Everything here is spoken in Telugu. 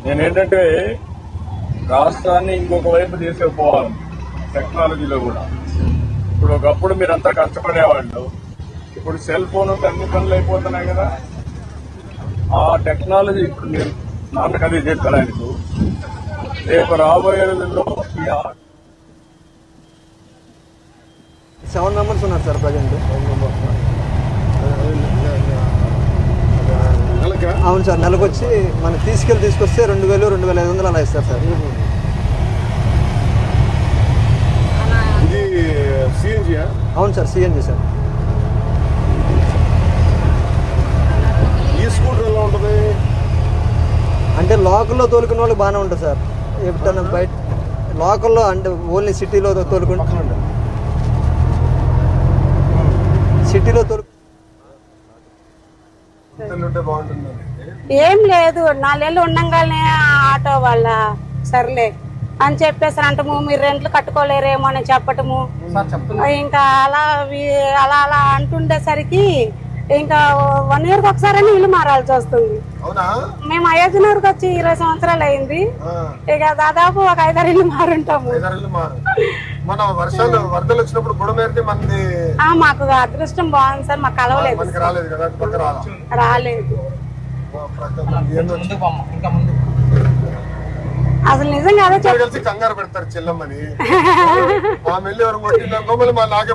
నేనేంటంటే రాష్ట్రాన్ని ఇంకొక వైపు తీసుకుపోవాలి టెక్నాలజీలో కూడా. ఇప్పుడు ఒకప్పుడు మీరంతా కష్టపడేవాళ్ళు, ఇప్పుడు సెల్ ఫోన్ అన్ని పనులు అయిపోతున్నాయి కదా. ఆ టెక్నాలజీ ఇప్పుడు మీరు నాకు అది చెప్పడానికి రేపు రాబోయే రోజుల్లో 7 మెంబర్స్ ఉన్నారు సార్ ప్రజెంట్. అవును సార్, నెలకు వచ్చి మనం తీసుకొస్తే 2000, 2500 అలా ఇస్తారు సార్. ఇది సిఎన్జి? అవును సార్, సిఎన్జి సార్. ఈ స్కూటర్ ఎలా ఉంటుంది అంటే లోకల్లో తోలుకునే వాళ్ళకి బాగానే ఉంటుంది సార్. ఎప్పుడైనా బయట లోకల్లో అంటే ఓన్లీ సిటీలో తోలుకుంటూ సిటీలో ఏం లేదు, 4 ఏళ్ళు ఉండంగానే ఆటో వాళ్ళ సర్లే అని చెప్పేసి అంటము, మీరు రెంట్లు కట్టుకోలేరేమో అని చెప్పటము. ఇంకా అలా అలా అంటుండేసరికి ఇంకా 1 ఇయర్కి ఒకసారి ఇల్లు మారాల్సి వస్తుంది. మేము అయోధ్యనగర్కి వచ్చి 20 సంవత్సరాలు అయింది. ఇక దాదాపు ఒక 5-6 ఇల్లు మారుంటాము. మాకు అదృష్టం బాగుంది సార్, మాకు కలవలేదు, రాలేదు. అసలు నిజంగా అదే కలిసి కంగారు పెడతారు చెల్లమ్మని. నాకే